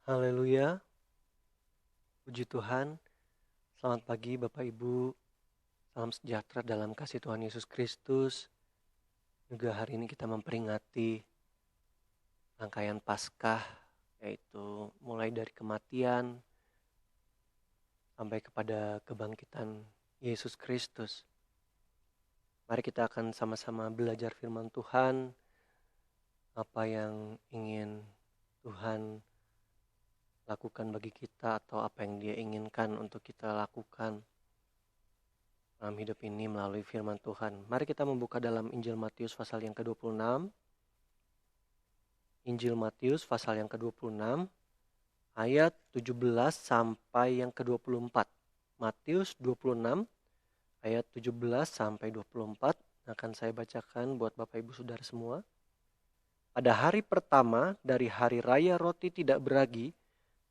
Haleluya, puji Tuhan. Selamat pagi Bapak Ibu, salam sejahtera dalam kasih Tuhan Yesus Kristus. Juga hari ini kita memperingati rangkaian Paskah, yaitu mulai dari kematian sampai kepada kebangkitan Yesus Kristus. Mari kita akan sama-sama belajar firman Tuhan, apa yang ingin Tuhan lakukan bagi kita atau apa yang Dia inginkan untuk kita lakukan dalam hidup ini melalui firman Tuhan. Mari kita membuka dalam Injil Matius pasal yang ke-26. Injil Matius pasal yang ke-26 ayat 17 sampai yang ke-24. Matius 26 ayat 17 sampai 24 akan saya bacakan buat Bapak Ibu Saudara semua. Pada hari pertama dari hari raya roti tidak beragi,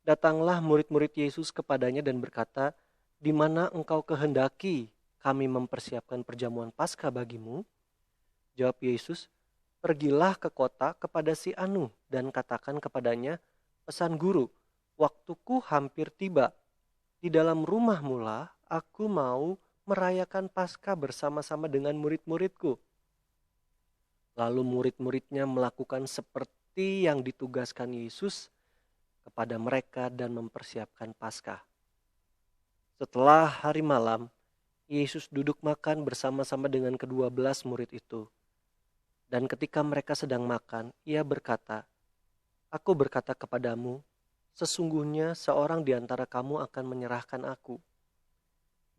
datanglah murid-murid Yesus kepadanya dan berkata, "Di mana engkau kehendaki kami mempersiapkan perjamuan Paskah bagimu?" Jawab Yesus, "Pergilah ke kota kepada si Anu dan katakan kepadanya, pesan guru, waktuku hampir tiba. Di dalam rumahmu lah aku mau merayakan Paskah bersama-sama dengan murid-muridku." Lalu murid-muridnya melakukan seperti yang ditugaskan Yesus kepada mereka dan mempersiapkan Paskah. Setelah hari malam, Yesus duduk makan bersama-sama dengan ke-12 murid itu. Dan ketika mereka sedang makan, Ia berkata, "Aku berkata kepadamu, sesungguhnya seorang di antara kamu akan menyerahkan aku."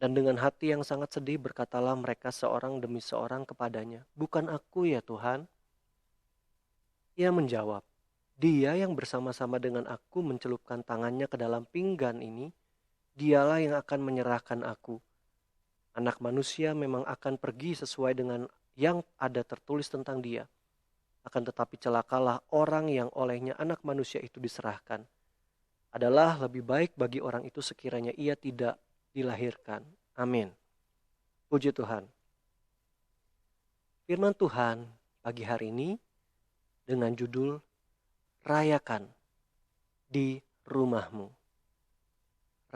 Dan dengan hati yang sangat sedih berkatalah mereka seorang demi seorang kepadanya, "Bukan aku ya Tuhan?" Ia menjawab, "Dia yang bersama-sama dengan aku mencelupkan tangannya ke dalam pinggan ini, dialah yang akan menyerahkan aku. Anak manusia memang akan pergi sesuai dengan yang ada tertulis tentang dia. Akan tetapi celakalah orang yang olehnya anak manusia itu diserahkan. Adalah lebih baik bagi orang itu sekiranya ia tidak dilahirkan." Amin. Puji Tuhan. Firman Tuhan pagi hari ini dengan judul Rayakan di rumahmu.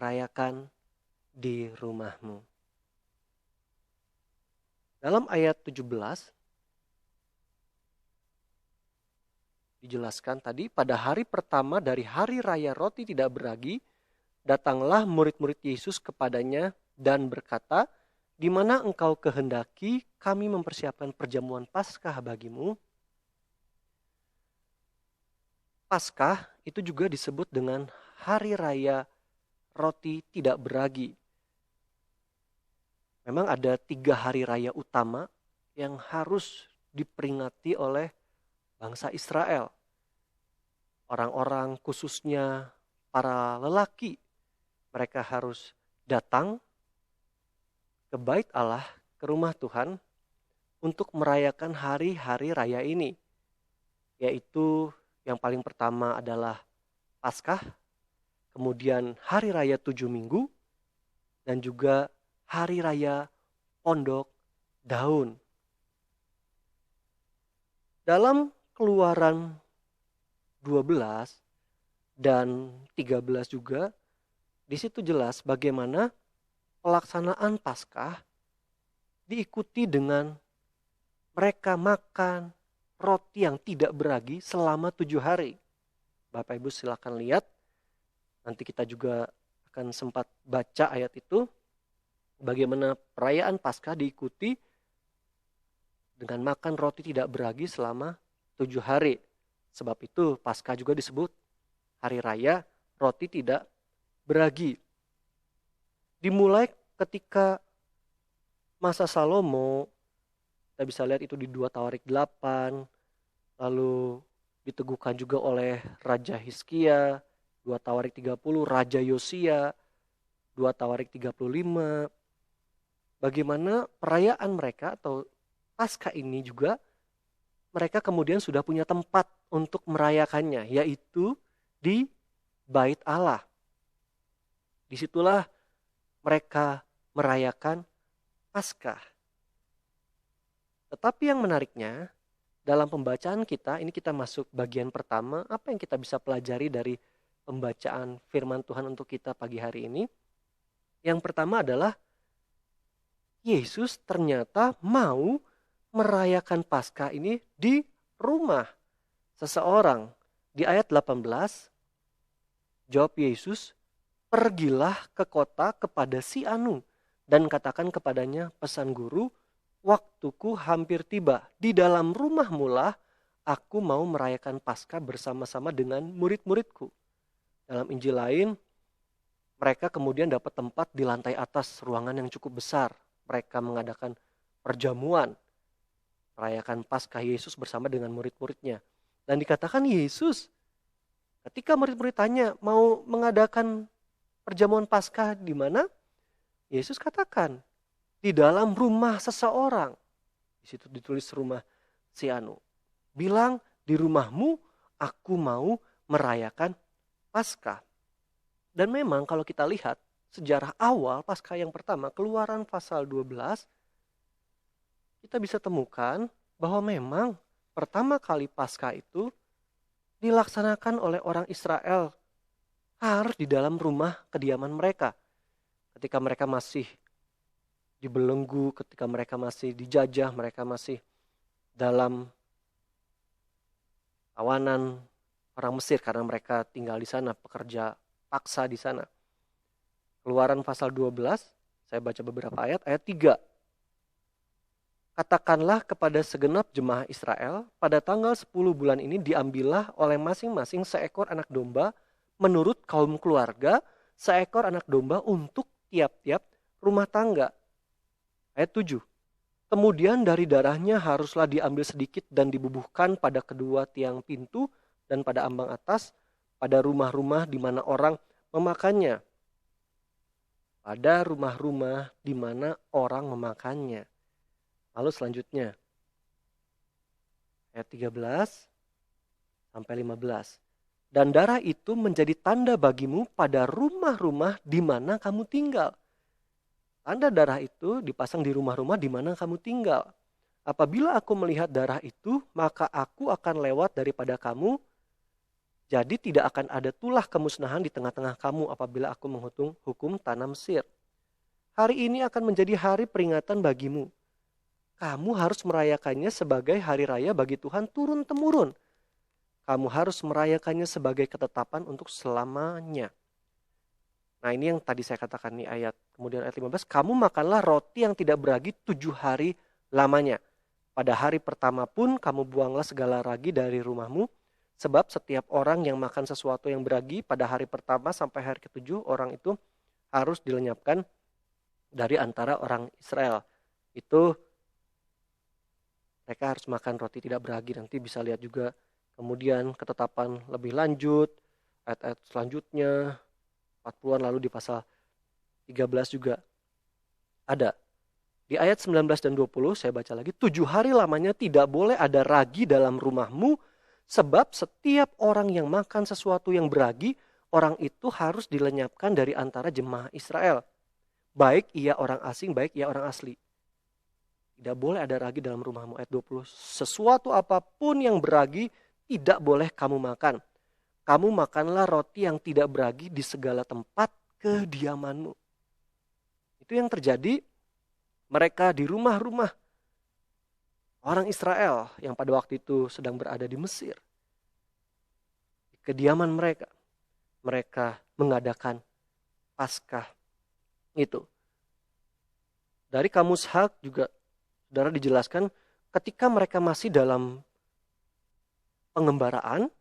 Rayakan di rumahmu. Dalam ayat 17 dijelaskan tadi, pada hari pertama dari hari raya roti tidak beragi, datanglah murid-murid Yesus kepadanya dan berkata, "Di mana engkau kehendaki kami mempersiapkan perjamuan Paskah bagimu?" Paskah itu juga disebut dengan hari raya roti tidak beragi. Memang ada 3 hari raya utama yang harus diperingati oleh bangsa Israel. Orang-orang khususnya para lelaki, mereka harus datang ke bait Allah, ke rumah Tuhan untuk merayakan hari-hari raya ini. Yaitu yang paling pertama adalah Paskah, kemudian hari raya 7 minggu, dan juga hari raya Pondok Daun. Dalam Keluaran 12 dan 13 juga, di situ jelas bagaimana pelaksanaan Paskah diikuti dengan mereka makan roti yang tidak beragi selama 7 hari. Bapak Ibu silakan lihat. Nanti kita juga akan sempat baca ayat itu. Bagaimana perayaan Paskah diikuti dengan makan roti tidak beragi selama 7 hari. Sebab itu Paskah juga disebut hari raya roti tidak beragi. Dimulai ketika masa Salomo, kita bisa lihat itu di 2 Tawarik 8, lalu diteguhkan juga oleh Raja Hizkia, 2 Tawarik 30, Raja Yosia, 2 Tawarik 35. Bagaimana perayaan mereka atau Paskah ini juga mereka kemudian sudah punya tempat untuk merayakannya, yaitu di Bait Allah. Disitulah mereka merayakan Paskah. Tetapi yang menariknya, dalam pembacaan kita, ini kita masuk bagian pertama, apa yang kita bisa pelajari dari pembacaan firman Tuhan untuk kita pagi hari ini. Yang pertama adalah Yesus ternyata mau merayakan Paskah ini di rumah seseorang. Di ayat 18, jawab Yesus, "Pergilah ke kota kepada si Anu dan katakan kepadanya, pesan guru, waktuku hampir tiba. Di dalam rumahmu lah aku mau merayakan Paskah bersama-sama dengan murid-muridku." Dalam Injil lain, mereka kemudian dapat tempat di lantai atas ruangan yang cukup besar. Mereka mengadakan perjamuan, merayakan Paskah Yesus bersama dengan murid-muridnya. Dan dikatakan Yesus, ketika murid-murid tanya mau mengadakan perjamuan Paskah di mana? Yesus katakan, di dalam rumah seseorang. Di situ ditulis rumah si Anu. Bilang, di rumahmu aku mau merayakan Paskah. Dan memang kalau kita lihat sejarah awal Paskah yang pertama, Keluaran pasal 12, kita bisa temukan bahwa memang pertama kali Paskah itu dilaksanakan oleh orang Israel harus di dalam rumah kediaman mereka. Ketika mereka masih dibelenggu, ketika mereka masih dijajah, mereka masih dalam tawanan orang Mesir karena mereka tinggal di sana, pekerja paksa di sana. Keluaran pasal 12, saya baca beberapa ayat 3. Katakanlah kepada segenap jemaah Israel, pada tanggal 10 bulan ini diambillah oleh masing-masing seekor anak domba menurut kaum keluarga, seekor anak domba untuk tiap-tiap rumah tangga. Ayat 7. Kemudian dari darahnya haruslah diambil sedikit dan dibubuhkan pada kedua tiang pintu dan pada ambang atas, pada rumah-rumah di mana orang memakannya. Pada rumah-rumah di mana orang memakannya. Lalu selanjutnya, ayat 13 sampai 15. Dan darah itu menjadi tanda bagimu pada rumah-rumah di mana kamu tinggal. Tanda darah itu dipasang di rumah-rumah di mana kamu tinggal. Apabila aku melihat darah itu, maka aku akan lewat daripada kamu. Jadi tidak akan ada tulah kemusnahan di tengah-tengah kamu apabila aku menghitung hukum tanah Mesir. Hari ini akan menjadi hari peringatan bagimu. Kamu harus merayakannya sebagai hari raya bagi Tuhan turun-temurun. Kamu harus merayakannya sebagai ketetapan untuk selamanya. Nah, ini yang tadi saya katakan nih ayat. Kemudian ayat 15, kamu makanlah roti yang tidak beragi 7 hari lamanya. Pada hari pertama pun kamu buanglah segala ragi dari rumahmu. Sebab setiap orang yang makan sesuatu yang beragi pada hari pertama sampai hari ke-7, orang itu harus dilenyapkan dari antara orang Israel. Itu mereka harus makan roti tidak beragi. Nanti bisa lihat juga kemudian ketetapan lebih lanjut, ayat-ayat selanjutnya, 40-an lalu di pasal 13 juga ada. Di ayat 19 dan 20 saya baca lagi, 7 hari lamanya tidak boleh ada ragi dalam rumahmu, sebab setiap orang yang makan sesuatu yang beragi, orang itu harus dilenyapkan dari antara jemaah Israel. Baik ia orang asing, baik ia orang asli. Tidak boleh ada ragi dalam rumahmu. Ayat 20. Sesuatu apapun yang beragi tidak boleh kamu makan. Kamu makanlah roti yang tidak beragi di segala tempat kediamanmu. Itu yang terjadi. Mereka di rumah-rumah orang Israel yang pada waktu itu sedang berada di Mesir. Di kediaman mereka. Mereka mengadakan Paskah itu. Dari Kamus Hak juga saudara dijelaskan ketika mereka masih dalam pengembaraan,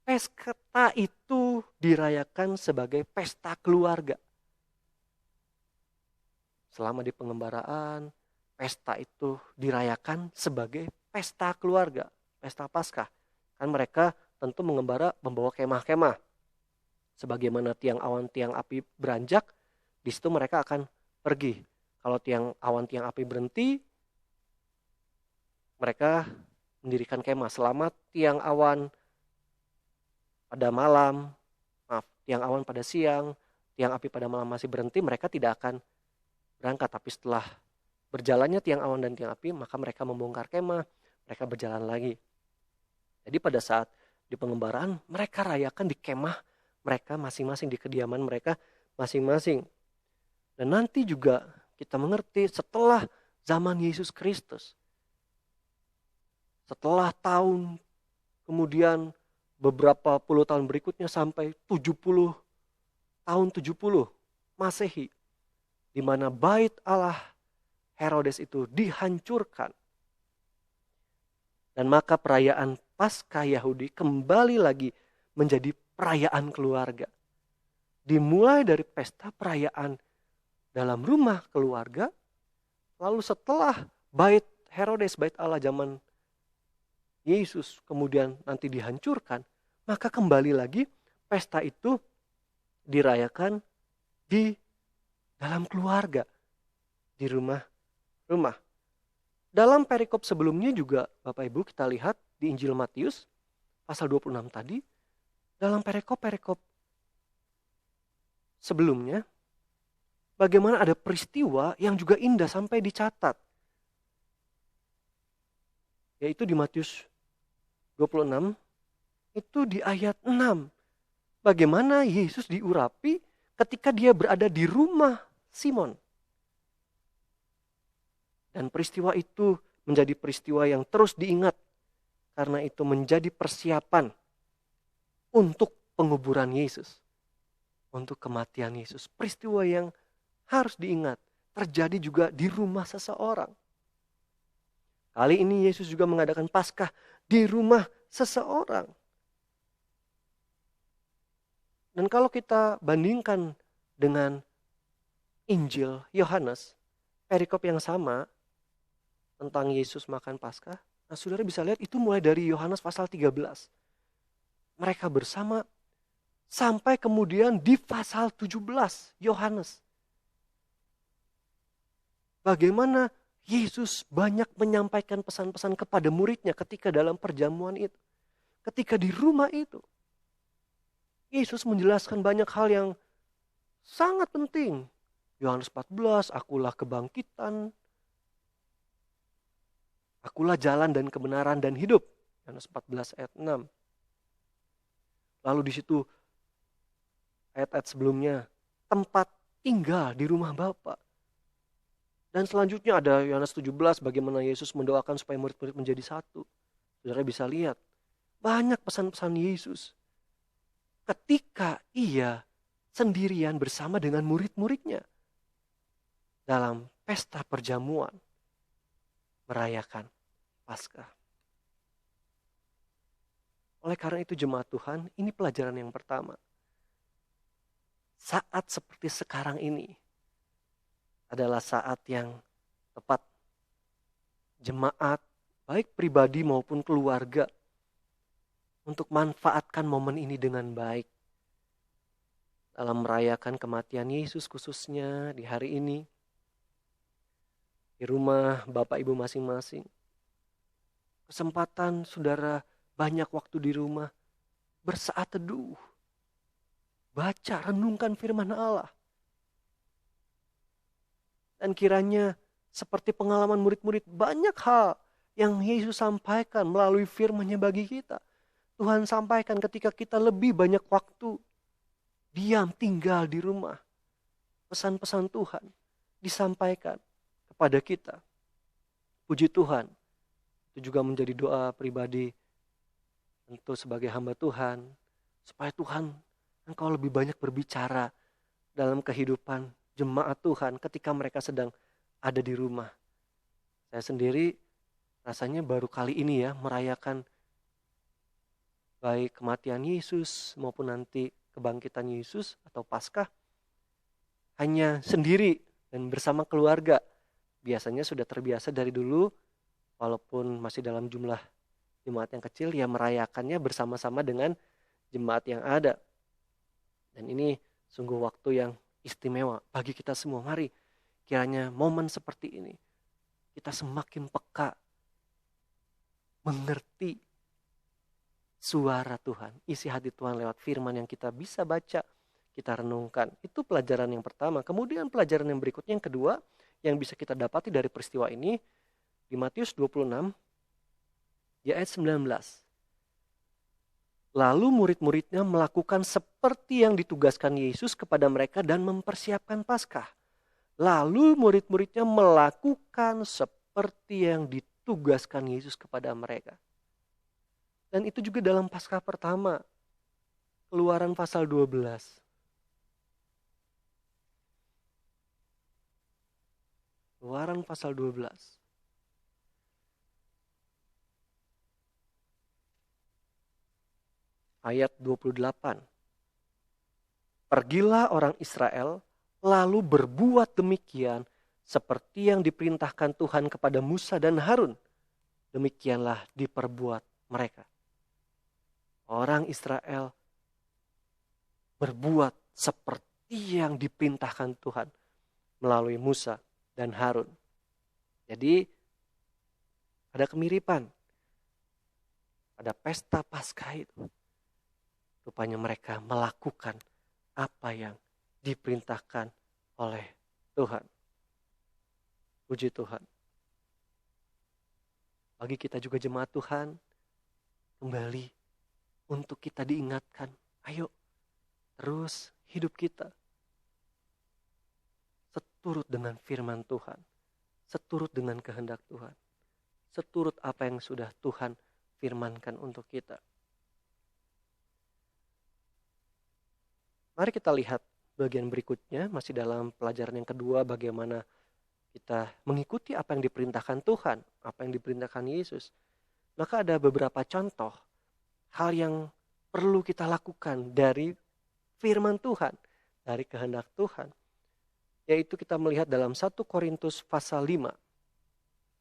pesta itu dirayakan sebagai pesta keluarga. Selama di pengembaraan, pesta itu dirayakan sebagai pesta keluarga, pesta Paskah. Kan mereka tentu mengembara membawa kemah-kemah. Sebagaimana tiang awan, tiang api beranjak, di situ mereka akan pergi. Kalau tiang awan, tiang api berhenti, mereka mendirikan kemah. Selama tiang awan pada malam, tiang awan pada siang, tiang api pada malam masih berhenti, mereka tidak akan berangkat. Tapi setelah berjalannya tiang awan dan tiang api, maka mereka membongkar kemah, mereka berjalan lagi. Jadi pada saat di pengembaraan, mereka rayakan di kemah mereka masing-masing, di kediaman mereka masing-masing. Dan nanti juga kita mengerti setelah zaman Yesus Kristus, setelah tahun kemudian beberapa puluh tahun berikutnya sampai 70 tahun 70 Masehi, di mana bait Allah Herodes itu dihancurkan. Dan maka perayaan Paskah Yahudi kembali lagi menjadi perayaan keluarga. Dimulai dari pesta perayaan dalam rumah keluarga, lalu setelah bait Herodes, bait Allah zaman Yesus kemudian nanti dihancurkan, maka kembali lagi pesta itu dirayakan di dalam keluarga, di rumah-rumah. Dalam perikop sebelumnya juga Bapak Ibu kita lihat di Injil Matius pasal 26 tadi, dalam perikop-perikop sebelumnya, bagaimana ada peristiwa yang juga indah sampai dicatat. Yaitu di Matius 26, itu di ayat 6. Bagaimana Yesus diurapi ketika dia berada di rumah Simon. Dan peristiwa itu menjadi peristiwa yang terus diingat. Karena itu menjadi persiapan untuk penguburan Yesus. Untuk kematian Yesus. Peristiwa yang harus diingat. Terjadi juga di rumah seseorang. Kali ini Yesus juga mengadakan Paskah di rumah seseorang. Dan kalau kita bandingkan dengan Injil Yohanes, perikop yang sama tentang Yesus makan Paskah, nah saudara bisa lihat itu mulai dari Yohanes pasal 13. Mereka bersama sampai kemudian di pasal 17 Yohanes. Bagaimana Yesus banyak menyampaikan pesan-pesan kepada muridnya ketika dalam perjamuan itu. Ketika di rumah itu. Yesus menjelaskan banyak hal yang sangat penting. Yohanes 14, akulah kebangkitan. Akulah jalan dan kebenaran dan hidup. Yohanes 14 ayat 6. Lalu di situ ayat-ayat sebelumnya, tempat tinggal di rumah Bapa. Dan selanjutnya ada Yohanes 17, bagaimana Yesus mendoakan supaya murid-murid menjadi satu. Saudara bisa lihat, banyak pesan-pesan Yesus. Ketika ia sendirian bersama dengan murid-muridnya. Dalam pesta perjamuan. Merayakan Paskah. Oleh karena itu jemaat Tuhan, ini pelajaran yang pertama. Saat seperti sekarang ini adalah saat yang tepat. Jemaat, baik pribadi maupun keluarga, untuk manfaatkan momen ini dengan baik. Dalam merayakan kematian Yesus khususnya di hari ini. Di rumah Bapak Ibu masing-masing. Kesempatan saudara banyak waktu di rumah. Bersaat teduh. Baca, renungkan firman Allah. Dan kiranya seperti pengalaman murid-murid, banyak hal yang Yesus sampaikan melalui firman-Nya bagi kita. Tuhan sampaikan ketika kita lebih banyak waktu diam, tinggal di rumah. Pesan-pesan Tuhan disampaikan kepada kita. Puji Tuhan. Itu juga menjadi doa pribadi tentu sebagai hamba Tuhan. Supaya Tuhan, Engkau lebih banyak berbicara dalam kehidupan jemaat Tuhan ketika mereka sedang ada di rumah. Saya sendiri rasanya baru kali ini ya merayakan baik kematian Yesus maupun nanti kebangkitan Yesus atau Paskah hanya sendiri dan bersama keluarga. Biasanya sudah terbiasa dari dulu walaupun masih dalam jumlah jemaat yang kecil ya merayakannya bersama-sama dengan jemaat yang ada. Dan ini sungguh waktu yang istimewa bagi kita semua. Mari kiranya momen seperti ini kita semakin peka mengerti suara Tuhan, isi hati Tuhan lewat firman yang kita bisa baca, kita renungkan. Itu pelajaran yang pertama. Kemudian pelajaran yang berikutnya yang kedua yang bisa kita dapati dari peristiwa ini di Matius 26 di ayat 19. Lalu murid-muridnya melakukan seperti yang ditugaskan Yesus kepada mereka dan mempersiapkan Paskah. Lalu murid-muridnya melakukan seperti yang ditugaskan Yesus kepada mereka. Dan itu juga dalam Paskah pertama. Keluaran pasal 12. Keluaran pasal 12. Ayat 28. Pergilah orang Israel lalu berbuat demikian seperti yang diperintahkan Tuhan kepada Musa dan Harun. Demikianlah diperbuat mereka. Orang Israel berbuat seperti yang diperintahkan Tuhan melalui Musa dan Harun. Jadi ada kemiripan pada pesta Paskah itu. Rupanya mereka melakukan apa yang diperintahkan oleh Tuhan. Puji Tuhan. Bagi kita juga jemaat Tuhan, kembali untuk kita diingatkan, ayo terus hidup kita seturut dengan firman Tuhan, seturut dengan kehendak Tuhan, seturut apa yang sudah Tuhan firmankan untuk kita. Mari kita lihat bagian berikutnya, masih dalam pelajaran yang kedua, bagaimana kita mengikuti apa yang diperintahkan Tuhan, apa yang diperintahkan Yesus. Maka ada beberapa contoh hal yang perlu kita lakukan dari firman Tuhan, dari kehendak Tuhan. Yaitu kita melihat dalam 1 Korintus pasal 5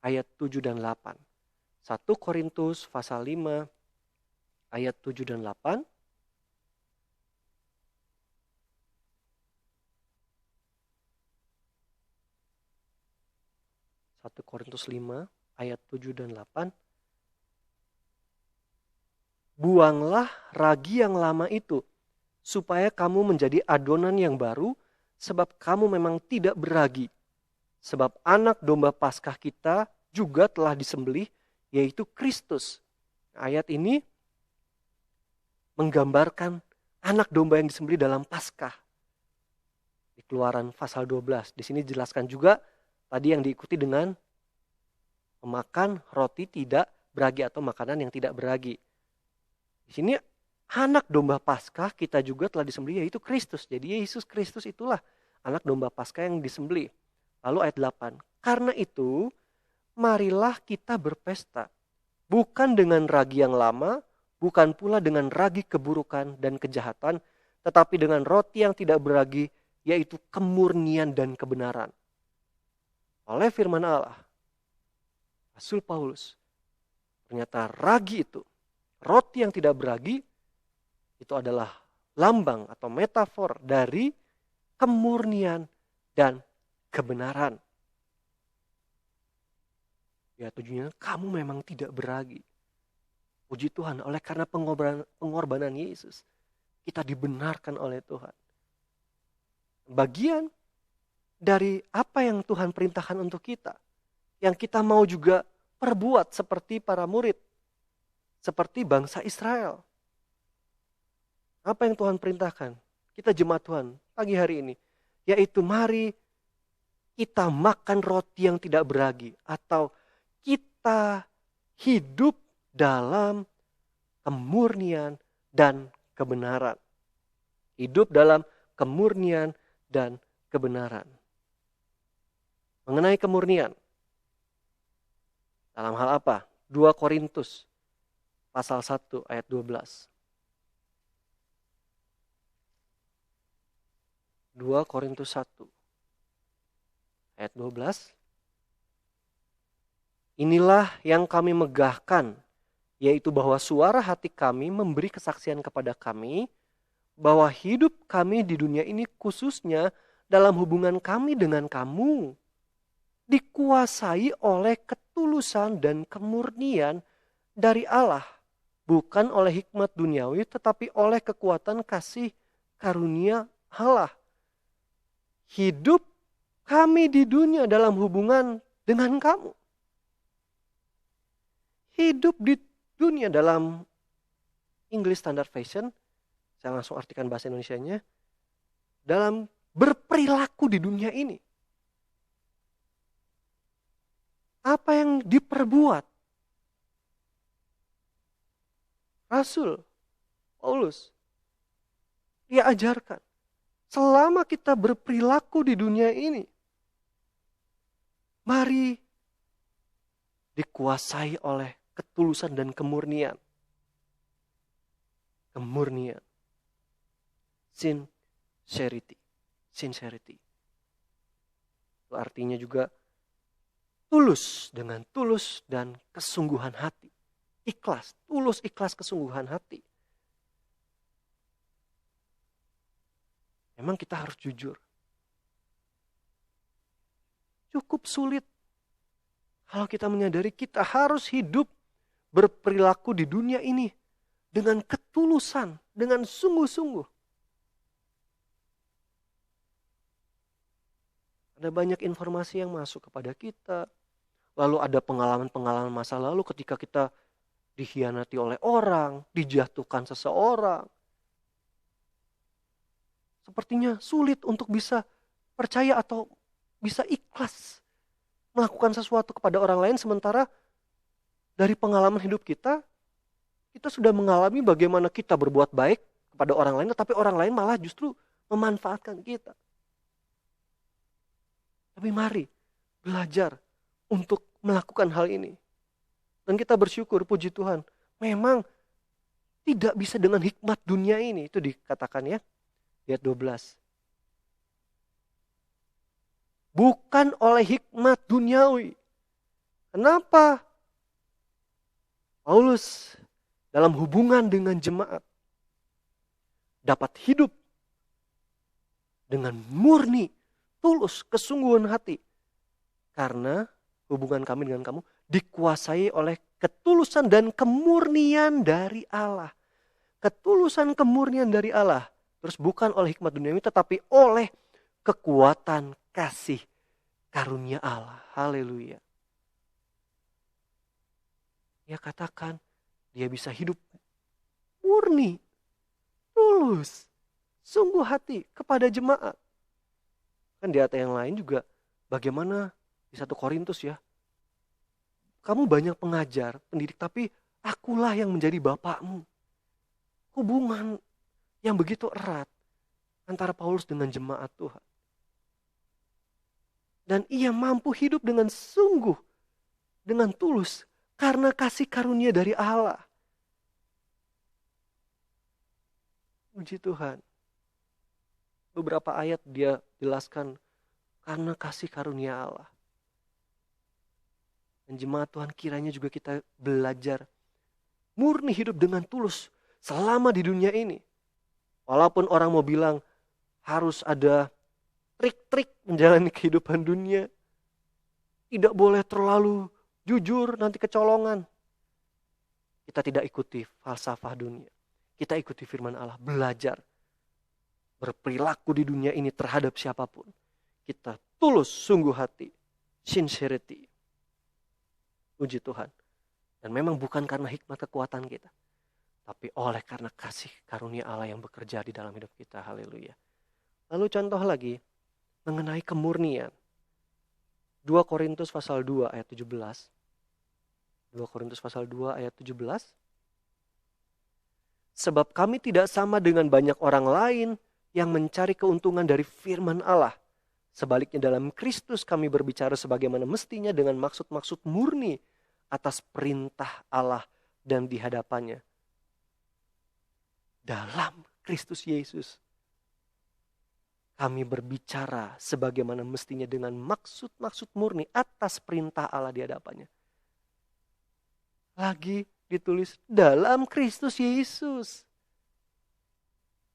ayat 7 dan 8. 1 Korintus pasal 5 ayat 7 dan 8. Satu Korintus 5 ayat 7 dan 8. Buanglah ragi yang lama itu, supaya kamu menjadi adonan yang baru, sebab kamu memang tidak beragi. Sebab anak domba Paskah kita juga telah disembelih, yaitu Kristus. Ayat ini menggambarkan anak domba yang disembelih dalam Paskah. Di Keluaran pasal 12. Di sini dijelaskan juga tadi yang diikuti dengan memakan roti tidak beragi atau makanan yang tidak beragi. Di sini anak domba Paskah kita juga telah disembelih, yaitu Kristus. Jadi Yesus Kristus itulah anak domba Paskah yang disembelih. Lalu ayat 8. Karena itu marilah kita berpesta. Bukan dengan ragi yang lama, bukan pula dengan ragi keburukan dan kejahatan, tetapi dengan roti yang tidak beragi, yaitu kemurnian dan kebenaran. Oleh firman Allah, Rasul Paulus, ternyata ragi itu, roti yang tidak beragi, itu adalah lambang atau metafor dari kemurnian dan kebenaran. Ya, tujuannya kamu memang tidak beragi. Puji Tuhan, oleh karena pengorbanan Yesus, kita dibenarkan oleh Tuhan. Bagian dari apa yang Tuhan perintahkan untuk kita, yang kita mau juga perbuat seperti para murid, seperti bangsa Israel. Apa yang Tuhan perintahkan? Kita jemaat Tuhan pagi hari ini, yaitu mari kita makan roti yang tidak beragi, atau kita hidup dalam kemurnian dan kebenaran. Hidup dalam kemurnian dan kebenaran. Mengenai kemurnian, dalam hal apa? 2 Korintus pasal 1 ayat 12. 2 Korintus 1 ayat 12. Inilah yang kami megahkan, yaitu bahwa suara hati kami memberi kesaksian kepada kami, bahwa hidup kami di dunia ini khususnya dalam hubungan kami dengan kamu, dikuasai oleh ketulusan dan kemurnian dari Allah, bukan oleh hikmat duniawi, tetapi oleh kekuatan kasih karunia Allah. Hidup kami di dunia dalam hubungan dengan kamu. Hidup di dunia dalam English Standard Version, saya langsung artikan bahasa Indonesianya, dalam berperilaku di dunia ini. Apa yang diperbuat Rasul Paulus, dia ajarkan, selama kita berperilaku di dunia ini, mari dikuasai oleh ketulusan dan kemurnian. Kemurnian. Sincerity. Itu artinya juga tulus, dengan tulus dan kesungguhan hati. Ikhlas, tulus, ikhlas, kesungguhan hati. Memang kita harus jujur. Cukup sulit kalau kita menyadari kita harus hidup berperilaku di dunia ini dengan ketulusan, dengan sungguh-sungguh. Ada banyak informasi yang masuk kepada kita. Lalu ada pengalaman-pengalaman masa lalu ketika kita dikhianati oleh orang, dijatuhkan seseorang. Sepertinya sulit untuk bisa percaya atau bisa ikhlas melakukan sesuatu kepada orang lain, sementara dari pengalaman hidup kita sudah mengalami bagaimana kita berbuat baik kepada orang lain, tetapi orang lain malah justru memanfaatkan kita. Tapi mari belajar untuk melakukan hal ini. Dan kita bersyukur, puji Tuhan, memang tidak bisa dengan hikmat dunia ini. Itu dikatakan ya, ayat 12. Bukan oleh hikmat duniawi. Kenapa? Paulus dalam hubungan dengan jemaat dapat hidup dengan murni, tulus, kesungguhan hati. Karena hubungan kami dengan kamu dikuasai oleh ketulusan dan kemurnian dari Allah. Ketulusan, kemurnian dari Allah. Terus bukan oleh hikmat duniawi, tetapi oleh kekuatan kasih karunia Allah. Haleluya. Dia katakan, dia bisa hidup murni, tulus, sungguh hati kepada jemaat. Kan di ayat yang lain juga, bagaimana di 1 Korintus ya, kamu banyak pengajar, pendidik, tapi akulah yang menjadi bapakmu. Hubungan yang begitu erat antara Paulus dengan jemaat Tuhan. Dan ia mampu hidup dengan sungguh, dengan tulus, karena kasih karunia dari Allah. Puji Tuhan. Beberapa ayat dia jelaskan, karena kasih karunia Allah. Dan jemaat Tuhan, kiranya juga kita belajar murni hidup dengan tulus selama di dunia ini. Walaupun orang mau bilang harus ada trik-trik menjalani kehidupan dunia. Tidak boleh terlalu jujur, nanti kecolongan. Kita tidak ikuti falsafah dunia. Kita ikuti firman Allah, belajar berperilaku di dunia ini terhadap siapapun. Kita tulus sungguh hati, sincerity. Puji Tuhan. Dan memang bukan karena hikmat kekuatan kita, tapi oleh karena kasih karunia Allah yang bekerja di dalam hidup kita. Haleluya. Lalu contoh lagi mengenai kemurnian. 2 Korintus pasal 2 ayat 17. 2 Korintus pasal 2 ayat 17. Sebab kami tidak sama dengan banyak orang lain yang mencari keuntungan dari firman Allah. Sebaliknya dalam Kristus kami berbicara sebagaimana mestinya dengan maksud-maksud murni atas perintah Allah dan di hadapannya. Dalam Kristus Yesus kami berbicara sebagaimana mestinya dengan maksud-maksud murni atas perintah Allah di hadapannya. Lagi ditulis dalam Kristus Yesus.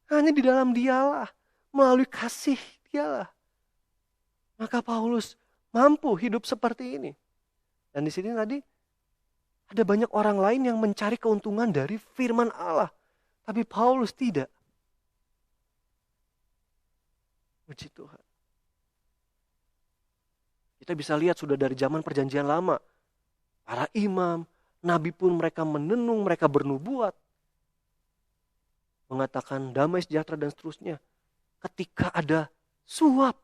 Hanya di dalam Dialah, melalui kasih Dialah. Maka Paulus mampu hidup seperti ini. Dan di sini tadi ada banyak orang lain yang mencari keuntungan dari firman Allah. Tapi Paulus tidak. Puji Tuhan. Kita bisa lihat sudah dari zaman perjanjian lama. Para imam, nabi pun mereka menenung, mereka bernubuat. mengatakan damai sejahtera dan seterusnya. Ketika ada suap,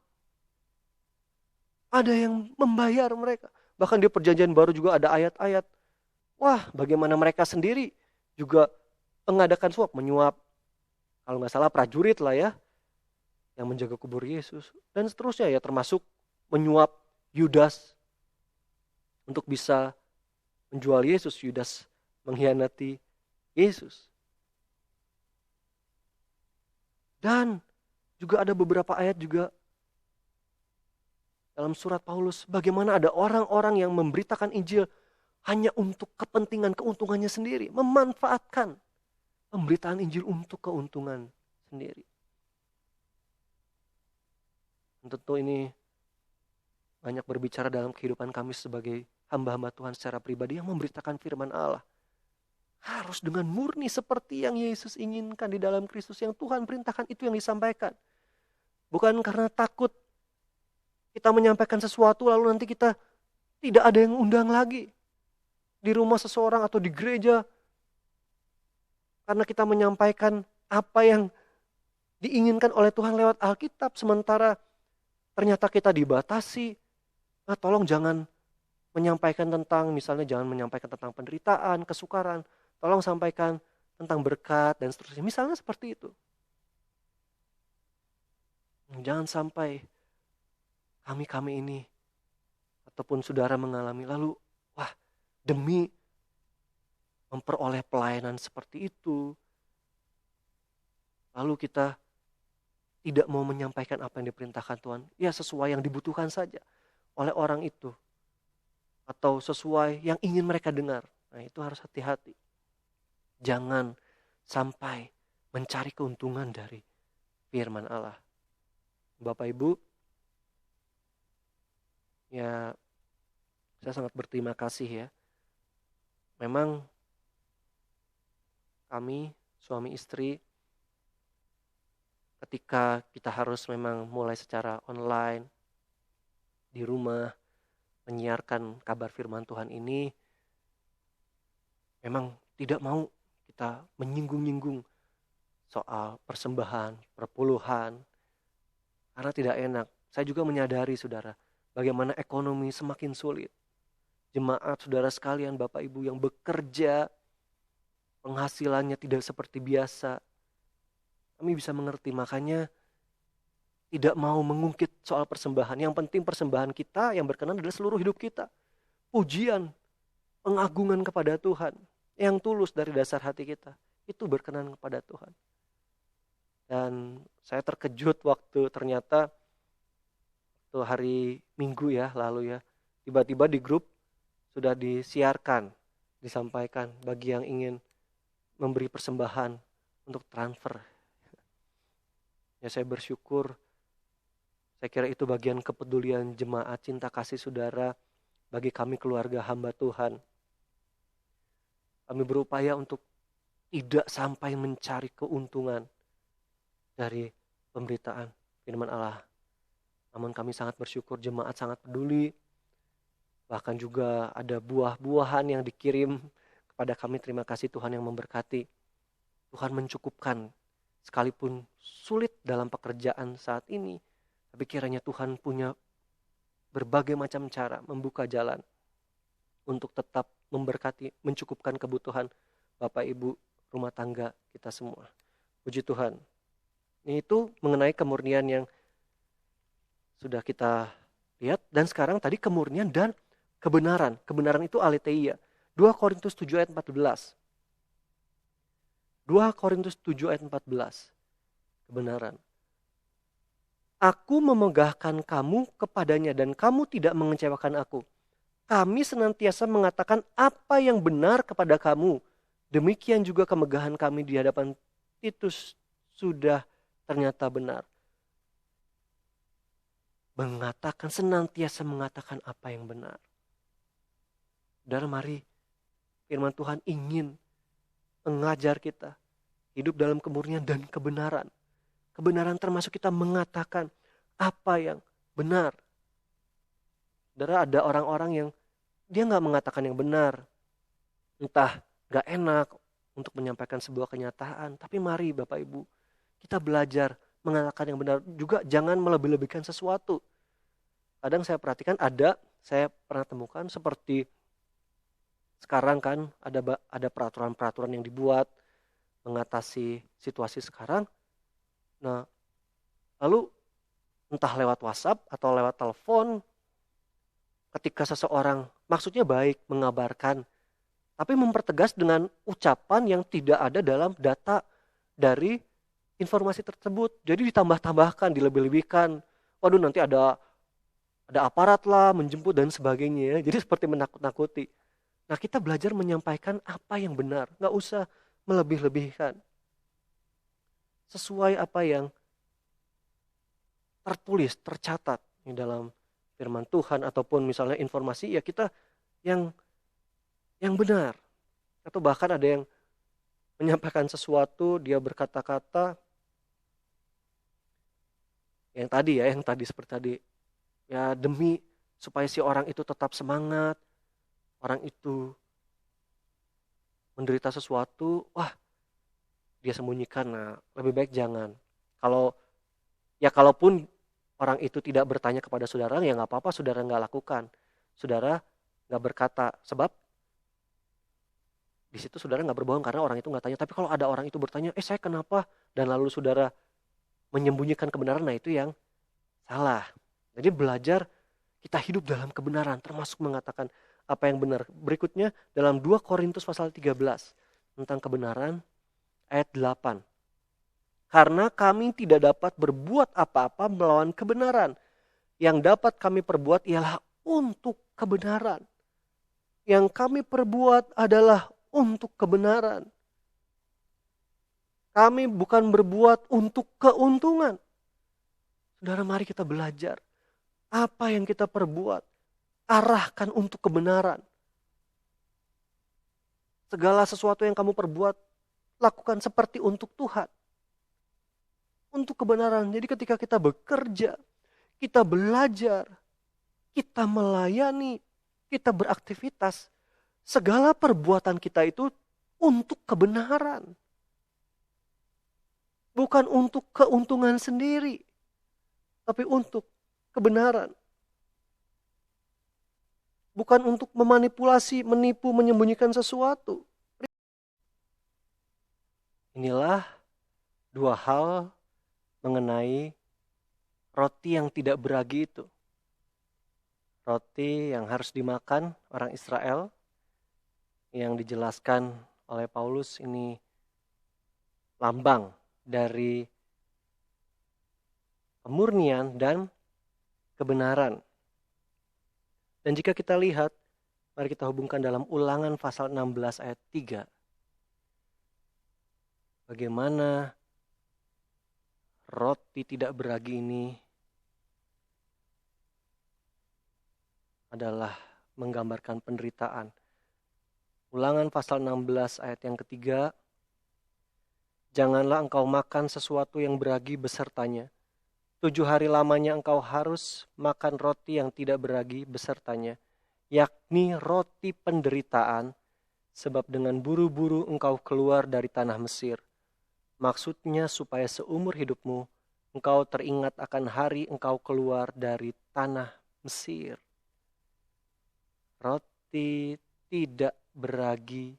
ada yang membayar mereka. Bahkan di perjanjian baru juga ada ayat-ayat. Wah, bagaimana mereka sendiri juga mengadakan suap, menyuap. Kalau nggak salah prajurit lah ya, yang menjaga kubur Yesus. Dan seterusnya ya, termasuk menyuap Yudas untuk bisa menjual Yesus. Yudas mengkhianati Yesus. Dan juga ada beberapa ayat juga dalam surat Paulus, bagaimana ada orang-orang yang memberitakan Injil hanya untuk kepentingan keuntungannya sendiri, memanfaatkan pemberitaan Injil untuk keuntungan sendiri. Tentu ini banyak berbicara dalam kehidupan kami sebagai hamba-hamba Tuhan secara pribadi yang memberitakan firman Allah. Harus dengan murni seperti yang Yesus inginkan di dalam Kristus, yang Tuhan perintahkan, itu yang disampaikan. Bukan karena takut kita menyampaikan sesuatu lalu nanti kita tidak ada yang undang lagi di rumah seseorang atau di gereja. Karena kita menyampaikan apa yang diinginkan oleh Tuhan lewat Alkitab, sementara ternyata kita dibatasi. Nah, tolong jangan menyampaikan tentang, misalnya jangan menyampaikan tentang penderitaan, kesukaran. Tolong sampaikan tentang berkat dan seterusnya. Misalnya seperti itu. Jangan sampai kami ini ataupun saudara mengalami lalu, wah, demi memperoleh pelayanan seperti itu, lalu kita tidak mau menyampaikan apa yang diperintahkan Tuhan. Ya, sesuai yang dibutuhkan saja oleh orang itu. Atau sesuai yang ingin mereka dengar. Nah, itu harus hati-hati. Jangan sampai mencari keuntungan dari firman Allah. Bapak Ibu, ya saya sangat berterima kasih ya. Memang kami, suami istri, ketika kita harus memang mulai secara online, di rumah, menyiarkan kabar firman Tuhan ini, memang tidak mau kita menyinggung-nyinggung soal persembahan, perpuluhan, karena tidak enak. Saya juga menyadari saudara, bagaimana ekonomi semakin sulit. Jemaat saudara sekalian, Bapak Ibu yang bekerja, penghasilannya tidak seperti biasa. Kami bisa mengerti, makanya tidak mau mengungkit soal persembahan. Yang penting persembahan kita yang berkenan adalah seluruh hidup kita. Pujian, pengagungan kepada Tuhan yang tulus dari dasar hati kita, itu berkenan kepada Tuhan. Dan saya terkejut waktu ternyata waktu hari Minggu ya lalu ya, tiba-tiba di grup sudah disiarkan, disampaikan bagi yang ingin memberi persembahan untuk transfer. Ya, saya bersyukur. Saya kira itu bagian kepedulian jemaat, cinta kasih saudara bagi kami keluarga hamba Tuhan. Kami berupaya untuk tidak sampai mencari keuntungan dari pemberitaan firman Allah. Namun kami sangat bersyukur, jemaat sangat peduli. Bahkan juga ada buah-buahan yang dikirim kepada kami. Terima kasih Tuhan yang memberkati. Tuhan mencukupkan sekalipun sulit dalam pekerjaan saat ini. Tapi kiranya Tuhan punya berbagai macam cara membuka jalan untuk tetap memberkati, mencukupkan kebutuhan Bapak Ibu rumah tangga kita semua. Puji Tuhan. Ini itu mengenai kemurnian yang sudah kita lihat. Dan sekarang tadi kemurnian dan kebenaran. Kebenaran itu aletheia. 2 Korintus 7 ayat 14. 2 Korintus 7 ayat 14. Kebenaran. Aku memegahkan kamu kepadanya dan kamu tidak mengecewakan aku. Kami senantiasa mengatakan apa yang benar kepada kamu. Demikian juga kemegahan kami di hadapan Titus sudah ternyata benar. Senantiasa mengatakan apa yang benar. Saudara, mari firman Tuhan ingin mengajar kita hidup dalam kemurnian dan kebenaran. Kebenaran termasuk kita mengatakan apa yang benar. Saudara, ada orang-orang yang dia gak mengatakan yang benar. Entah gak enak, untuk menyampaikan sebuah kenyataan. Tapi mari Bapak Ibu, kita belajar mengatakan yang benar. Juga jangan melebih-lebihkan sesuatu. Kadang saya perhatikan saya pernah temukan seperti sekarang kan ada peraturan-peraturan yang dibuat mengatasi situasi sekarang. Nah, lalu entah lewat WhatsApp atau lewat telepon, ketika seseorang maksudnya baik mengabarkan, tapi mempertegas dengan ucapan yang tidak ada dalam data dari informasi tersebut. Jadi ditambah-tambahkan, dilebih-lebihkan. Waduh, nanti ada aparat lah menjemput dan sebagainya. Jadi seperti menakut-nakuti. Nah, kita belajar menyampaikan apa yang benar, nggak usah melebih-lebihkan. Sesuai apa yang tertulis, tercatat di dalam firman Tuhan ataupun misalnya informasi, ya kita yang benar. Atau bahkan ada yang menyampaikan sesuatu, dia berkata-kata yang tadi seperti tadi. Ya demi supaya si orang itu tetap semangat, orang itu menderita sesuatu, dia sembunyikan. Nah, lebih baik jangan. Kalaupun orang itu tidak bertanya kepada saudara, ya nggak apa-apa, saudara nggak lakukan. Saudara nggak berkata, sebab di situ saudara nggak berbohong karena orang itu nggak tanya. Tapi kalau ada orang itu bertanya, saya kenapa? Dan lalu saudara menyembunyikan kebenaran, nah itu yang salah. Jadi belajar kita hidup dalam kebenaran, termasuk mengatakan apa yang benar. Berikutnya dalam 2 Korintus pasal 13 tentang kebenaran ayat 8. Karena kami tidak dapat berbuat apa-apa melawan kebenaran. Yang dapat kami perbuat ialah untuk kebenaran. Yang kami perbuat adalah untuk kebenaran. Kami bukan berbuat untuk keuntungan. Saudara, mari kita belajar. Apa yang kita perbuat, arahkan untuk kebenaran. Segala sesuatu yang kamu perbuat, lakukan seperti untuk Tuhan. Untuk kebenaran. Jadi ketika kita bekerja, kita belajar, kita melayani, kita beraktivitas, segala perbuatan kita itu untuk kebenaran. Bukan untuk keuntungan sendiri, tapi untuk kebenaran. Bukan untuk memanipulasi, menipu, menyembunyikan sesuatu. Inilah 2 hal mengenai roti yang tidak beragi itu. Roti yang harus dimakan orang Israel, yang dijelaskan oleh Paulus ini lambang dari kemurnian dan kebenaran. Dan jika kita lihat, mari kita hubungkan dalam Ulangan pasal 16 ayat 3. Bagaimana roti tidak beragi ini adalah menggambarkan penderitaan. Ulangan pasal 16 ayat yang ketiga. Janganlah engkau makan sesuatu yang beragi besertanya. 7 hari lamanya engkau harus makan roti yang tidak beragi besertanya, yakni roti penderitaan, sebab dengan buru-buru engkau keluar dari tanah Mesir. Maksudnya supaya seumur hidupmu engkau teringat akan hari engkau keluar dari tanah Mesir. Roti tidak beragi,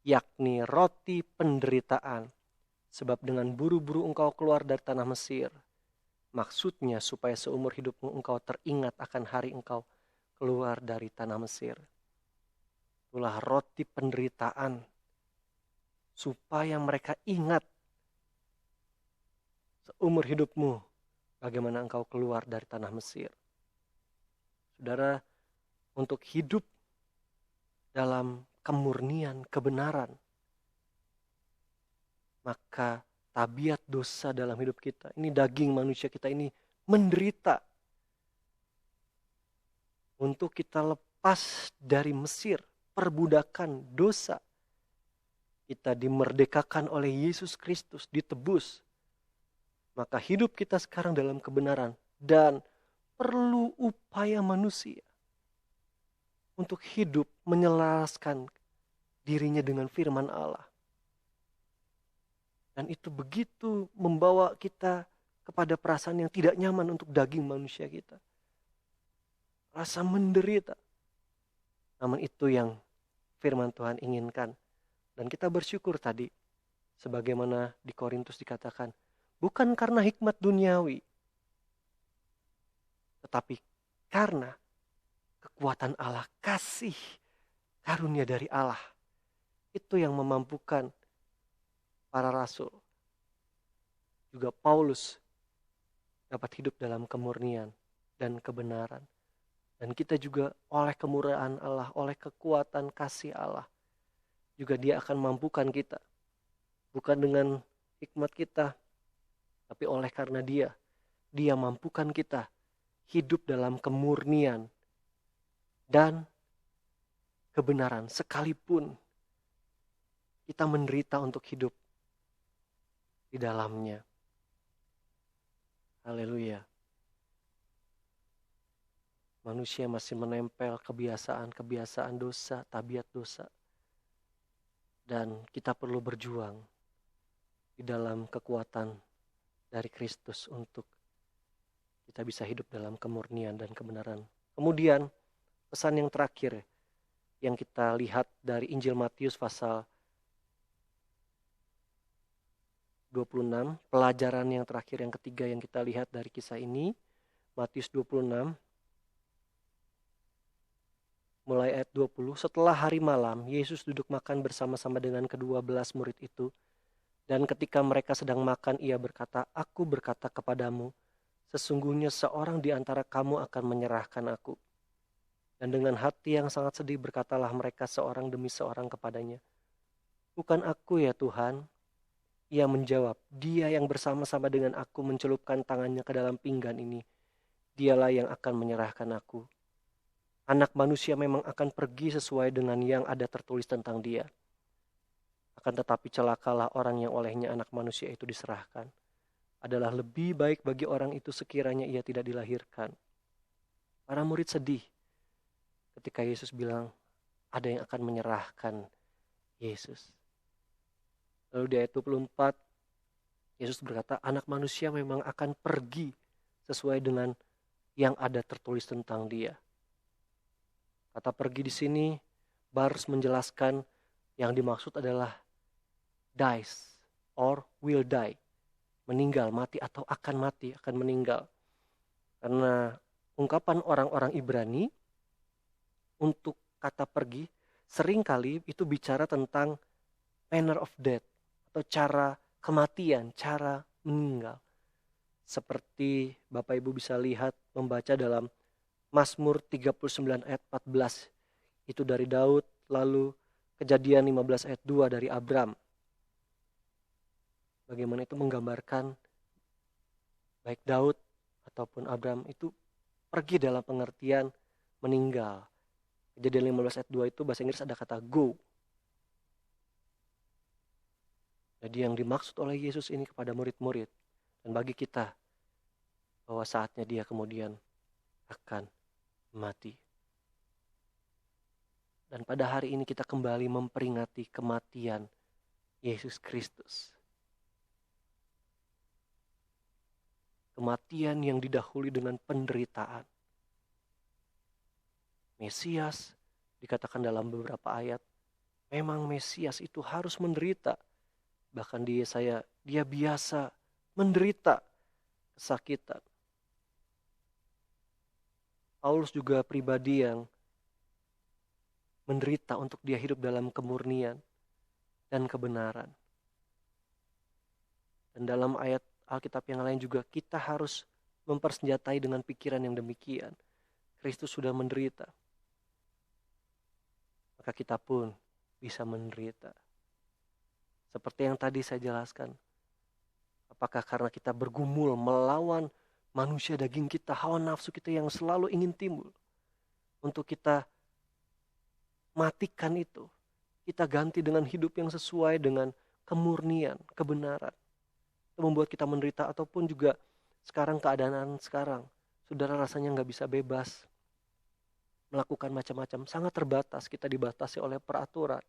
yakni roti penderitaan, sebab dengan buru-buru engkau keluar dari tanah Mesir. Maksudnya supaya seumur hidupmu engkau teringat akan hari engkau keluar dari tanah Mesir. Itulah roti penderitaan, supaya mereka ingat seumur hidupmu bagaimana engkau keluar dari tanah Mesir. Saudara, untuk hidup dalam kemurnian kebenaran, maka tabiat dosa dalam hidup kita, ini daging manusia kita ini menderita. Untuk kita lepas dari Mesir, perbudakan dosa, kita dimerdekakan oleh Yesus Kristus, ditebus. Maka hidup kita sekarang dalam kebenaran, dan perlu upaya manusia untuk hidup menyelaraskan dirinya dengan firman Allah. Dan itu begitu membawa kita kepada perasaan yang tidak nyaman untuk daging manusia kita. Rasa menderita. Namun itu yang firman Tuhan inginkan. Dan kita bersyukur tadi, sebagaimana di Korintus dikatakan, bukan karena hikmat duniawi, tetapi karena kekuatan Allah, kasih karunia dari Allah. Itu yang memampukan para rasul, juga Paulus, dapat hidup dalam kemurnian dan kebenaran. Dan kita juga oleh kemurahan Allah, oleh kekuatan kasih Allah, juga Dia akan mampukan kita. Bukan dengan hikmat kita, tapi oleh karena Dia mampukan kita hidup dalam kemurnian dan kebenaran. Sekalipun kita menderita untuk hidup di dalamnya. Haleluya. Manusia masih menempel kebiasaan dosa, tabiat dosa. Dan kita perlu berjuang di dalam kekuatan dari Kristus untuk kita bisa hidup dalam kemurnian dan kebenaran. Kemudian pesan yang terakhir yang kita lihat dari Injil Matius pasal 26, pelajaran yang terakhir yang ketiga yang kita lihat dari kisah ini, Matius 26, mulai ayat 20, setelah hari malam, Yesus duduk makan bersama-sama dengan ke-12 murid itu. Dan ketika mereka sedang makan, ia berkata, "Aku berkata kepadamu, sesungguhnya seorang di antara kamu akan menyerahkan aku." Dan dengan hati yang sangat sedih berkatalah mereka seorang demi seorang kepadanya, "Bukan aku ya Tuhan." Ia menjawab, "Dia yang bersama-sama dengan aku mencelupkan tangannya ke dalam pinggan ini, dialah yang akan menyerahkan aku. Anak manusia memang akan pergi sesuai dengan yang ada tertulis tentang dia. Akan tetapi celakalah orang yang olehnya anak manusia itu diserahkan. Adalah lebih baik bagi orang itu sekiranya ia tidak dilahirkan." Para murid sedih ketika Yesus bilang ada yang akan menyerahkan Yesus. Lalu di ayat 24, Yesus berkata, anak manusia memang akan pergi sesuai dengan yang ada tertulis tentang dia. Kata pergi di sini, Bars menjelaskan yang dimaksud adalah dies or will die. Meninggal, mati atau akan mati, akan meninggal. Karena ungkapan orang-orang Ibrani untuk kata pergi seringkali itu bicara tentang manner of death atau cara kematian, cara meninggal. Seperti Bapak Ibu bisa lihat membaca dalam Mazmur 39 ayat 14 itu dari Daud, lalu Kejadian 15 ayat 2 dari Abram. Bagaimana itu menggambarkan baik Daud ataupun Abram itu pergi dalam pengertian meninggal. Kejadian 15 ayat 2 itu bahasa Inggris ada kata go. Jadi yang dimaksud oleh Yesus ini kepada murid-murid dan bagi kita bahwa saatnya dia kemudian akan mati. Dan pada hari ini kita kembali memperingati kematian Yesus Kristus. Kematian yang didahului dengan penderitaan. Mesias dikatakan dalam beberapa ayat, memang Mesias itu harus menderita. Bahkan di Yesaya, dia biasa menderita kesakitan. Paulus juga pribadi yang menderita untuk dia hidup dalam kemurnian dan kebenaran. Dan dalam ayat Alkitab yang lain juga kita harus mempersenjatai dengan pikiran yang demikian. Kristus sudah menderita, maka kita pun bisa menderita. Seperti yang tadi saya jelaskan, apakah karena kita bergumul melawan manusia daging kita, hawa nafsu kita yang selalu ingin timbul, untuk kita matikan itu, kita ganti dengan hidup yang sesuai dengan kemurnian, kebenaran. Itu membuat kita menderita, ataupun juga sekarang keadaan sekarang, saudara rasanya gak bisa bebas melakukan macam-macam, sangat terbatas, kita dibatasi oleh peraturan.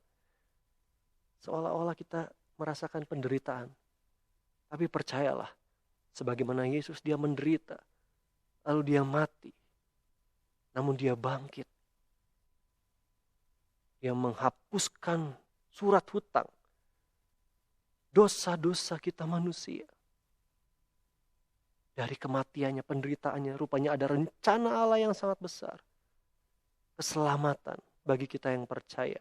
Seolah-olah kita merasakan penderitaan. Tapi percayalah, sebagaimana Yesus dia menderita, lalu dia mati, namun dia bangkit. Dia menghapuskan surat hutang, dosa-dosa kita manusia. Dari kematiannya, penderitaannya, rupanya ada rencana Allah yang sangat besar. Keselamatan bagi kita yang percaya.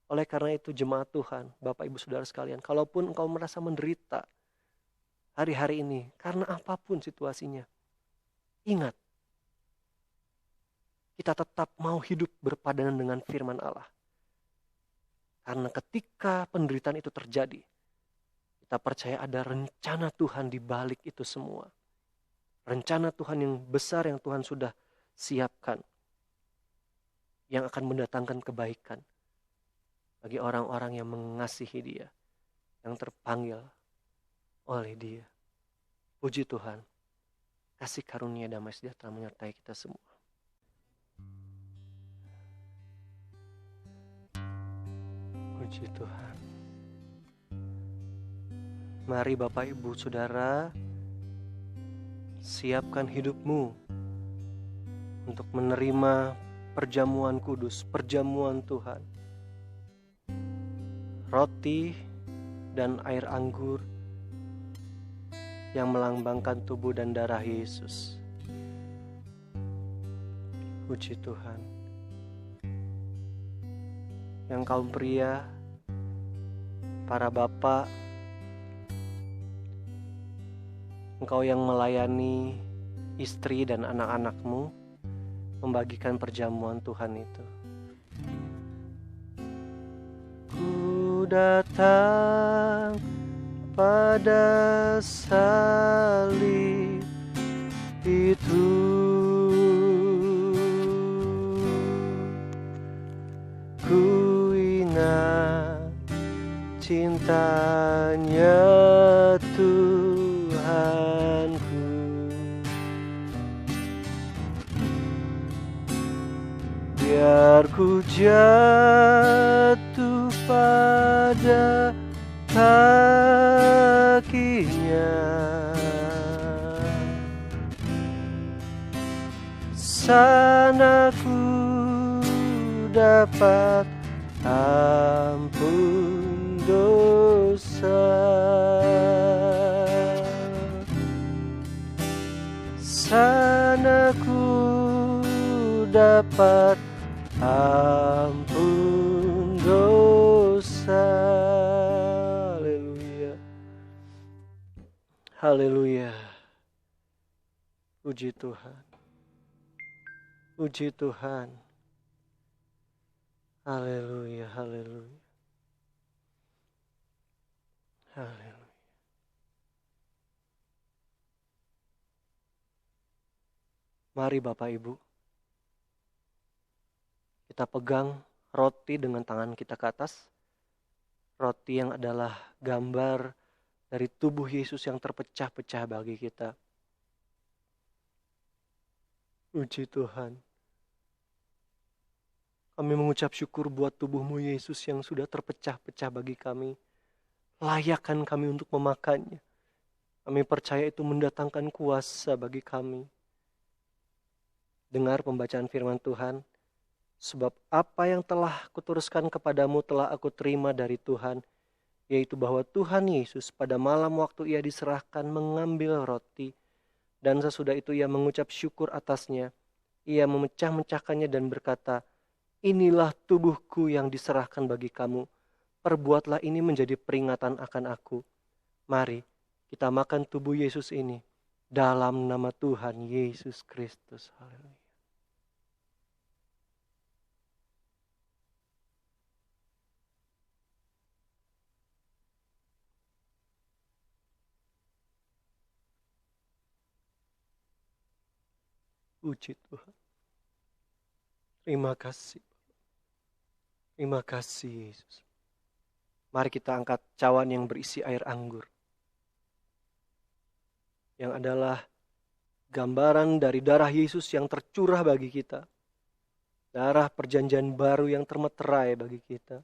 Oleh karena itu jemaat Tuhan, Bapak Ibu Saudara sekalian, kalaupun engkau merasa menderita hari-hari ini, karena apapun situasinya, ingat, kita tetap mau hidup berpadanan dengan firman Allah. Karena ketika penderitaan itu terjadi, kita percaya ada rencana Tuhan di balik itu semua. Rencana Tuhan yang besar yang Tuhan sudah siapkan. Yang akan mendatangkan kebaikan bagi orang-orang yang mengasihi Dia, yang terpanggil oleh Dia. Puji Tuhan, kasih karunia damai sejahtera menyertai kita semua. Puji Tuhan. Mari Bapak Ibu Saudara, siapkan hidupmu untuk menerima perjamuan kudus, perjamuan Tuhan. Roti dan air anggur yang melambangkan tubuh dan darah Yesus. Puji Tuhan. Yang kaum pria, para bapak, engkau yang melayani istri dan anak-anakmu, membagikan perjamuan Tuhan itu. Ku datang pada salib itu, ku ingat cintanya Tuhanku. Biar ku jatuh pada kakinya, sana ku dapat ampun dosa. Sana ku dapat ampun dosa. Haleluya. Haleluya. Puji Tuhan. Puji Tuhan. Haleluya, haleluya. Haleluya. Mari Bapak Ibu, kita pegang roti dengan tangan kita ke atas. Roti yang adalah gambar dari tubuh Yesus yang terpecah-pecah bagi kita. Puji Tuhan. Kami mengucap syukur buat tubuh-Mu Yesus yang sudah terpecah-pecah bagi kami. Layakkan kami untuk memakannya. Kami percaya itu mendatangkan kuasa bagi kami. Dengar pembacaan firman Tuhan. Sebab apa yang telah kuteruskan kepadamu telah aku terima dari Tuhan, yaitu bahwa Tuhan Yesus pada malam waktu ia diserahkan mengambil roti, dan sesudah itu ia mengucap syukur atasnya. Ia memecah-mecahkannya dan berkata, inilah tubuhku yang diserahkan bagi kamu. Perbuatlah ini menjadi peringatan akan aku. Mari kita makan tubuh Yesus ini dalam nama Tuhan Yesus Kristus. Haleluya. Puji Tuhan. Terima kasih. Terima kasih Yesus. Mari kita angkat cawan yang berisi air anggur. Yang adalah gambaran dari darah Yesus yang tercurah bagi kita. Darah perjanjian baru yang termeterai bagi kita.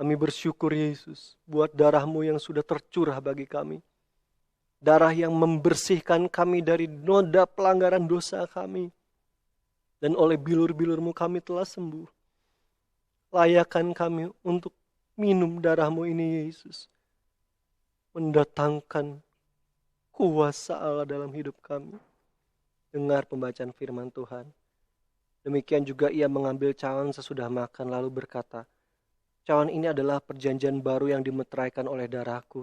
Kami bersyukur Yesus buat darah-Mu yang sudah tercurah bagi kami. Darah yang membersihkan kami dari noda pelanggaran dosa kami. Dan oleh bilur-bilur-Mu kami telah sembuh. Layakkan kami untuk minum darah-Mu ini Yesus. Mendatangkan kuasa Allah dalam hidup kami. Dengar pembacaan firman Tuhan. Demikian juga ia mengambil cawan sesudah makan lalu berkata, cawan ini adalah perjanjian baru yang dimeteraikan oleh darahku.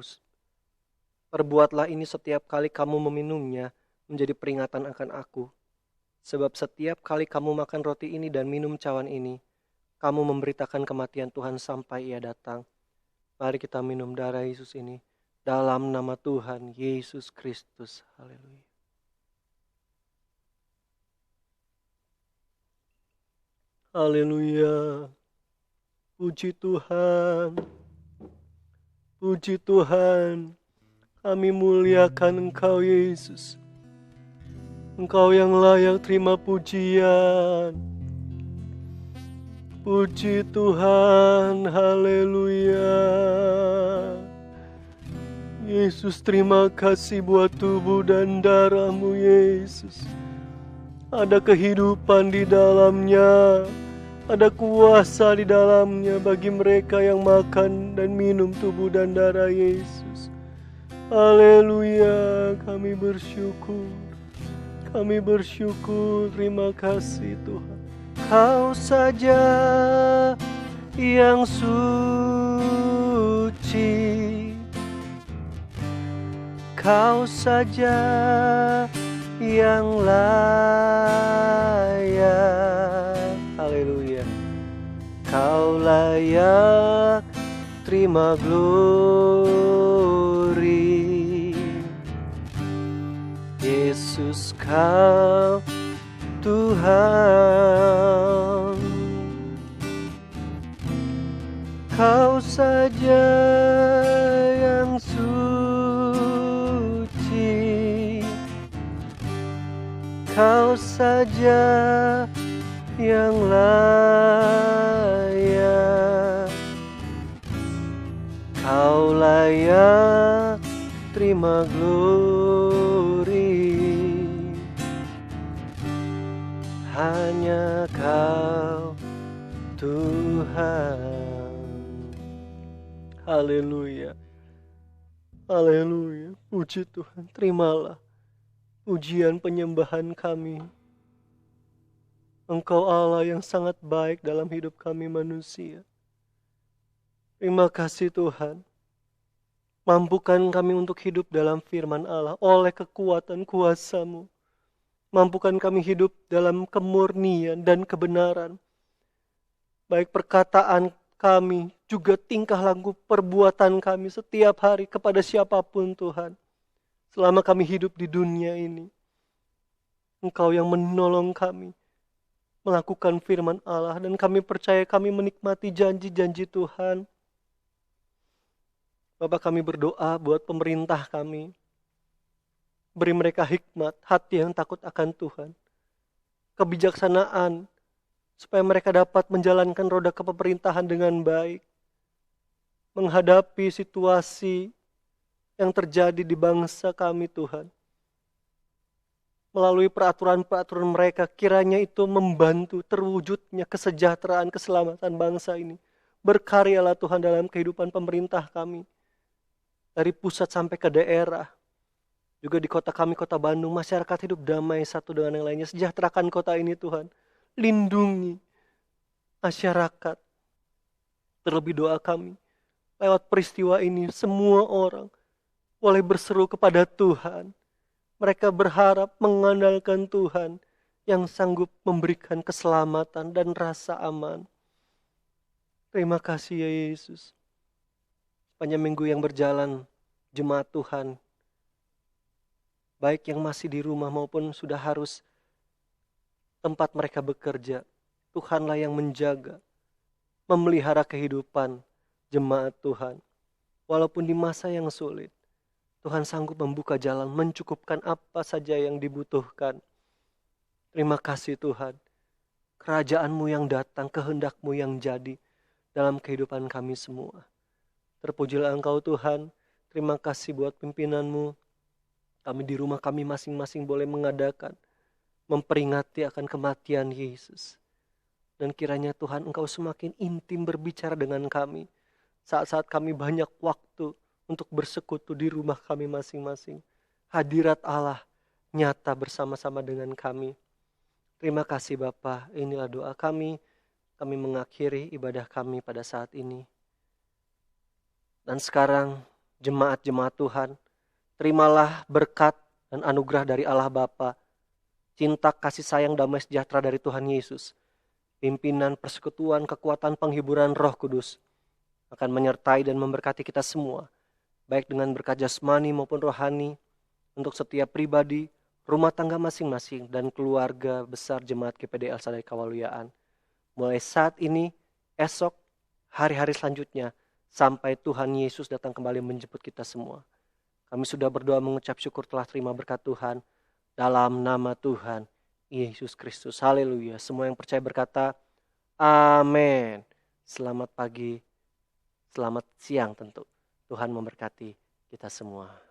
Perbuatlah ini setiap kali kamu meminumnya menjadi peringatan akan aku. Sebab setiap kali kamu makan roti ini dan minum cawan ini, kamu memberitakan kematian Tuhan sampai ia datang. Mari kita minum darah Yesus ini dalam nama Tuhan Yesus Kristus. Haleluya. Haleluya. Puji Tuhan. Puji Tuhan. Kami muliakan Engkau Yesus. Engkau yang layak terima pujian. Puji Tuhan. Haleluya. Yesus, terima kasih buat tubuh dan darah-Mu Yesus. Ada kehidupan di dalamnya. Ada kuasa di dalamnya bagi mereka yang makan dan minum tubuh dan darah Yesus. Haleluya, kami bersyukur. Kami bersyukur, terima kasih Tuhan. Kau saja yang suci. Kau saja yang layak. Haleluya. Kau layak terima glory. Yesus, Kau Tuhan. Kau saja yang suci. Kau saja yang layak. Kau layak terima glory. Hanya Kau Tuhan. Haleluya. Haleluya. Puji Tuhan. Terimalah pujian penyembahan kami. Engkau Allah yang sangat baik dalam hidup kami manusia. Terima kasih Tuhan. Mampukan kami untuk hidup dalam firman Allah oleh kekuatan kuasa-Mu. Mampukan kami hidup dalam kemurnian dan kebenaran. Baik perkataan kami, juga tingkah laku perbuatan kami setiap hari kepada siapapun Tuhan. Selama kami hidup di dunia ini. Engkau yang menolong kami melakukan firman Allah, dan kami percaya kami menikmati janji-janji Tuhan. Bapak, kami berdoa buat pemerintah kami. Beri mereka hikmat, hati yang takut akan Tuhan. Kebijaksanaan, supaya mereka dapat menjalankan roda kepemerintahan dengan baik. Menghadapi situasi yang terjadi di bangsa kami Tuhan. Melalui peraturan-peraturan mereka, kiranya itu membantu terwujudnya kesejahteraan, keselamatan bangsa ini. Berkaryalah Tuhan dalam kehidupan pemerintah kami. Dari pusat sampai ke daerah. Juga di kota kami, kota Bandung, masyarakat hidup damai satu dengan yang lainnya. Sejahterakan kota ini Tuhan. Lindungi masyarakat. Terlebih doa kami. Lewat peristiwa ini, semua orang boleh berseru kepada Tuhan. Mereka berharap mengandalkan Tuhan yang sanggup memberikan keselamatan dan rasa aman. Terima kasih ya Yesus. Sepanjang minggu yang berjalan, jemaat Tuhan, baik yang masih di rumah maupun sudah harus tempat mereka bekerja, Tuhanlah yang menjaga, memelihara kehidupan jemaat Tuhan. Walaupun di masa yang sulit, Tuhan sanggup membuka jalan, mencukupkan apa saja yang dibutuhkan. Terima kasih Tuhan. Kerajaan-Mu yang datang, kehendak-Mu yang jadi dalam kehidupan kami semua. Terpujilah Engkau Tuhan. Terima kasih buat pimpinan-Mu. Kami di rumah kami masing-masing boleh mengadakan, memperingati akan kematian Yesus. Dan kiranya Tuhan Engkau semakin intim berbicara dengan kami. Saat-saat kami banyak waktu untuk bersekutu di rumah kami masing-masing. Hadirat Allah nyata bersama-sama dengan kami. Terima kasih Bapa, inilah doa kami. Kami mengakhiri ibadah kami pada saat ini. Dan sekarang jemaat-jemaat Tuhan, terimalah berkat dan anugerah dari Allah Bapa, cinta, kasih sayang, damai sejahtera dari Tuhan Yesus, pimpinan, persekutuan, kekuatan, penghiburan Roh Kudus akan menyertai dan memberkati kita semua, baik dengan berkat jasmani maupun rohani, untuk setiap pribadi, rumah tangga masing-masing, dan keluarga besar jemaat GPD El Shaddai Kawaluyaan. Mulai saat ini, esok, hari-hari selanjutnya, sampai Tuhan Yesus datang kembali menjemput kita semua. Kami sudah berdoa mengucap syukur telah terima berkat Tuhan, dalam nama Tuhan Yesus Kristus. Haleluya. Semua yang percaya berkata, amin. Selamat pagi, selamat siang tentu. Tuhan memberkati kita semua.